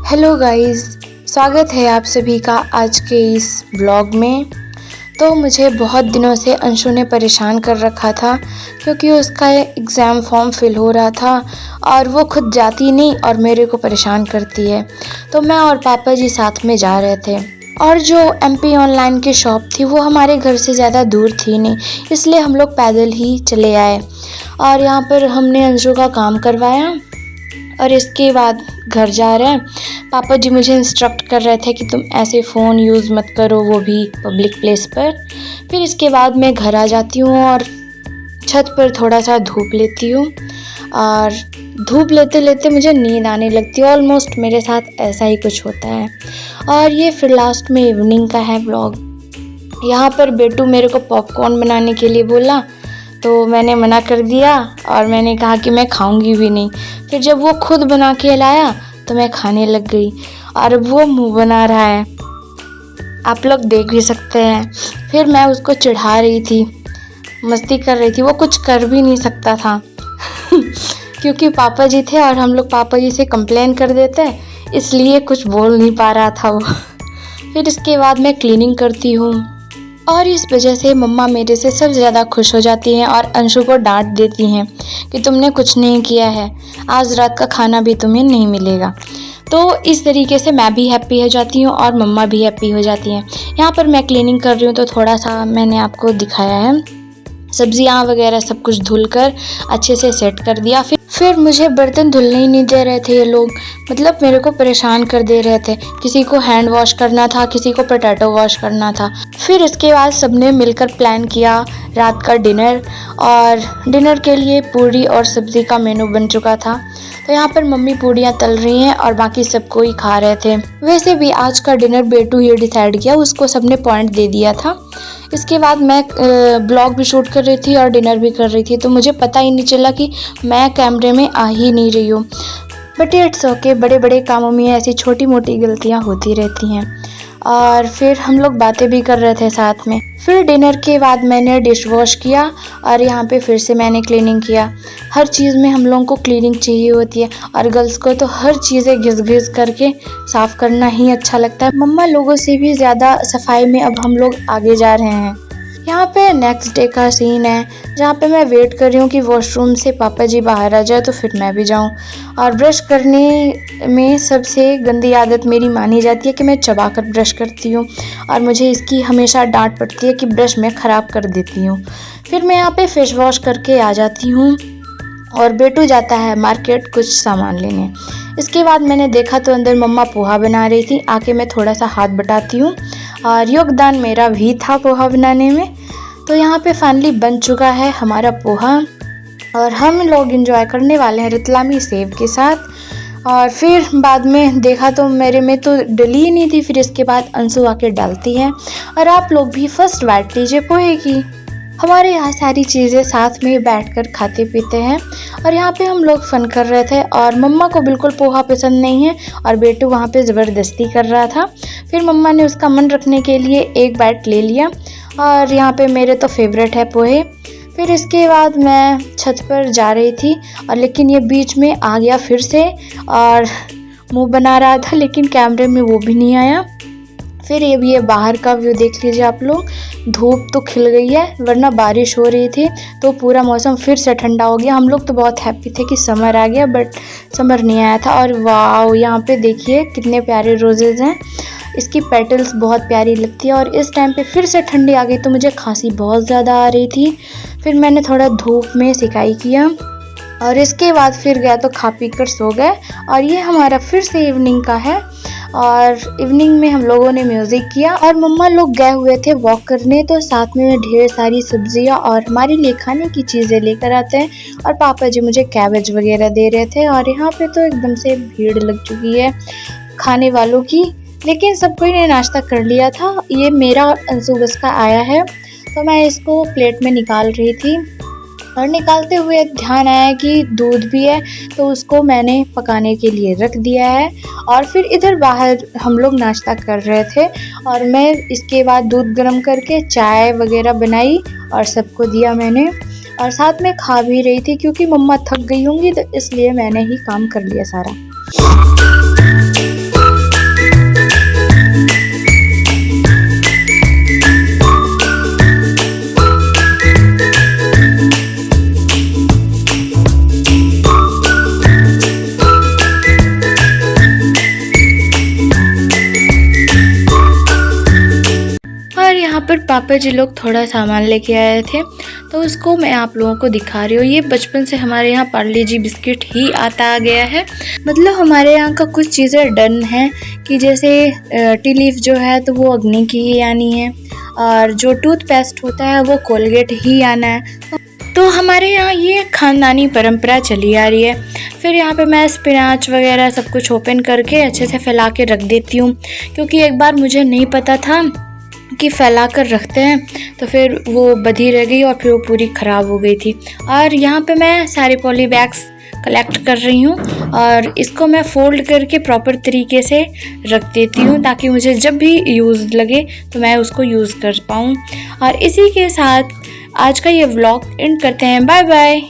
Hello guys, स्वागत है आप सभी का आज के इस व्लॉग में। तो मुझे बहुत दिनों से अंशु ने परेशान कर रखा था क्योंकि उसका एग्ज़ाम फॉर्म फिल हो रहा था और वो खुद जाती नहीं और मेरे को परेशान करती है। तो मैं और पापा जी साथ में जा रहे थे और जो MP ऑनलाइन की शॉप थी वो हमारे घर से ज़्यादा दूर थी नहीं, इसलिए हम लोग पैदल ही चले आए और यहाँ पर हमने अंशु का काम करवाया और इसके बाद घर जा रहे हैं। पापा जी मुझे इंस्ट्रक्ट कर रहे थे कि तुम ऐसे फ़ोन यूज़ मत करो, वो भी पब्लिक प्लेस पर। फिर इसके बाद मैं घर आ जाती हूँ और छत पर थोड़ा सा धूप लेती हूँ और धूप लेते लेते मुझे नींद आने लगती है। ऑलमोस्ट मेरे साथ ऐसा ही कुछ होता है। और ये फिर लास्ट में इवनिंग का है व्लॉग। यहाँ पर बेटू मेरे को पॉपकॉर्न बनाने के लिए बोला तो मैंने मना कर दिया और मैंने कहा कि मैं खाऊंगी भी नहीं। फिर जब वो खुद बना के लाया तो मैं खाने लग गई और अब वो मुंह बना रहा है, आप लोग देख भी सकते हैं। फिर मैं उसको चिढ़ा रही थी, मस्ती कर रही थी, वो कुछ कर भी नहीं सकता था क्योंकि पापा जी थे और हम लोग पापा जी से कंप्लेन कर देते, इसलिए कुछ बोल नहीं पा रहा था वो। फिर इसके बाद मैं क्लीनिंग करती हूँ और इस वजह से मम्मा मेरे से सबसे ज़्यादा खुश हो जाती हैं और अंशु को डांट देती हैं कि तुमने कुछ नहीं किया है, आज रात का खाना भी तुम्हें नहीं मिलेगा। तो इस तरीके से मैं भी हैप्पी हो जाती हूँ और मम्मा भी हैप्पी हो जाती हैं। यहाँ पर मैं क्लीनिंग कर रही हूँ तो थोड़ा सा मैंने आपको दिखाया है, सब्जियाँ वगैरह सब कुछ धुलकर अच्छे से सेट कर दिया। फिर मुझे बर्तन धुलने ही नहीं दे रहे थे ये लोग, मतलब मेरे को परेशान कर दे रहे थे। किसी को हैंड वॉश करना था, किसी को पोटैटो वॉश करना था। फिर इसके बाद सबने मिलकर प्लान किया रात का डिनर और डिनर के लिए पूरी और सब्ज़ी का मेनू बन चुका था। तो यहाँ पर मम्मी पूड़ियाँ तल रही हैं और बाकी सब कोई खा रहे थे। वैसे भी आज का डिनर बेटू ही डिसाइड किया, उसको सबने पॉइंट दे दिया था। इसके बाद मैं ब्लॉग भी शूट कर रही थी और डिनर भी कर रही थी, तो मुझे पता ही नहीं चला कि मैं कैमरे में आ ही नहीं रही हूँ। बट इट्स ओके, बड़े बड़े कामों में ऐसी छोटी मोटी गलतियाँ होती रहती हैं। और फिर हम लोग बातें भी कर रहे थे साथ में। फिर डिनर के बाद मैंने डिश वॉश किया और यहाँ पे फिर से मैंने क्लीनिंग किया। हर चीज़ में हम लोगों को क्लीनिंग चाहिए होती है और गर्ल्स को तो हर चीज़ें घिस घिस करके साफ़ करना ही अच्छा लगता है। मम्मा लोगों से भी ज़्यादा सफाई में अब हम लोग आगे जा रहे हैं। यहाँ पे नेक्स्ट डे का सीन है जहाँ पे मैं वेट कर रही हूँ कि वॉशरूम से पापा जी बाहर आ जाए तो फिर मैं भी जाऊँ। और ब्रश करने में सबसे गंदी आदत मेरी मानी जाती है कि मैं चबा कर ब्रश करती हूँ और मुझे इसकी हमेशा डांट पड़ती है कि ब्रश मैं ख़राब कर देती हूँ। फिर मैं यहाँ पे फेस वॉश करके आ जाती हूँ और बेटू जाता है मार्केट कुछ सामान लेने। इसके बाद मैंने देखा तो अंदर मम्मा पोहा बना रही थी। आके मैं थोड़ा सा हाथ बटाती हूँ और योगदान मेरा भी था पोहा बनाने में। तो यहाँ पे फाइनली बन चुका है हमारा पोहा और हम लोग एंजॉय करने वाले हैं रतलामी सेव के साथ। और फिर बाद में देखा तो मेरे में तो डली ही नहीं थी। फिर इसके बाद अंशु आके डालती है और आप लोग भी फर्स्ट बाइट लीजिए पोहे की। हमारे यहाँ सारी चीज़ें साथ में बैठकर खाते पीते हैं और यहाँ पे हम लोग फ़न कर रहे थे। और मम्मा को बिल्कुल पोहा पसंद नहीं है और बेटू वहाँ पे ज़बरदस्ती कर रहा था। फिर मम्मा ने उसका मन रखने के लिए एक बाइट ले लिया और यहाँ पे मेरे तो फेवरेट है पोहे। फिर इसके बाद मैं छत पर जा रही थी और लेकिन ये बीच में आ गया फिर से और मुँह बना रहा था, लेकिन कैमरे में वो भी नहीं आया। फिर ये बाहर का व्यू देख लीजिए आप लोग। धूप तो खिल गई है, वरना बारिश हो रही थी तो पूरा मौसम फिर से ठंडा हो गया। हम लोग तो बहुत हैप्पी थे कि समर आ गया, बट समर नहीं आया था। और वाओ, यहाँ पे देखिए कितने प्यारे रोजेज़ हैं, इसकी पेटल्स बहुत प्यारी लगती है। और इस टाइम पे फिर से ठंडी आ गई तो मुझे खांसी बहुत ज़्यादा आ रही थी। फिर मैंने थोड़ा धूप में सिकाई किया और इसके बाद फिर गया तो खा पी कर सो गए। और ये हमारा फिर से इवनिंग का है और इवनिंग में हम लोगों ने म्यूज़िक किया और मम्मा लोग गए हुए थे वॉक करने, तो साथ में ढेर सारी सब्जियां और हमारे लिए खाने की चीज़ें लेकर आते हैं। और पापा जी मुझे कैबेज वगैरह दे रहे थे और यहाँ पे तो एकदम से भीड़ लग चुकी है खाने वालों की, लेकिन सब कोई ने नाश्ता कर लिया था। ये मेरा और अंशु बस का आया है तो मैं इसको प्लेट में निकाल रही थी और निकालते हुए ध्यान आया कि दूध भी है तो उसको मैंने पकाने के लिए रख दिया है। और फिर इधर बाहर हम लोग नाश्ता कर रहे थे और मैं इसके बाद दूध गर्म करके चाय वगैरह बनाई और सबको दिया मैंने और साथ में खा भी रही थी क्योंकि मम्मा थक गई होंगी तो इसलिए मैंने ही काम कर लिया सारा। पापा जी लोग थोड़ा सामान लेके आए थे तो उसको मैं आप लोगों को दिखा रही हूँ। ये बचपन से हमारे यहाँ पार्ले जी बिस्किट ही आता आ गया है। मतलब हमारे यहाँ का कुछ चीज़ें डन है कि जैसे टी लीफ जो है तो वो अग्नि की ही आनी है, और जो टूथपेस्ट होता है वो कोलगेट ही आना है। तो हमारे यहाँ ये खानदानी परंपरा चली आ रही है। फिर यहाँ पे मैं स्पिनाच वगैरह सब कुछ ओपन करके अच्छे से फैला के रख देती हूँ, क्योंकि एक बार मुझे नहीं पता था कि फैला कर रखते हैं तो फिर वो बधी रह गई और फिर वो पूरी ख़राब हो गई थी। और यहाँ पे मैं सारे पॉली बैग्स कलेक्ट कर रही हूँ और इसको मैं फोल्ड करके प्रॉपर तरीके से रख देती हूँ ताकि मुझे जब भी यूज़ लगे तो मैं उसको यूज़ कर पाऊँ। और इसी के साथ आज का ये व्लॉग एंड करते हैं। Bye bye.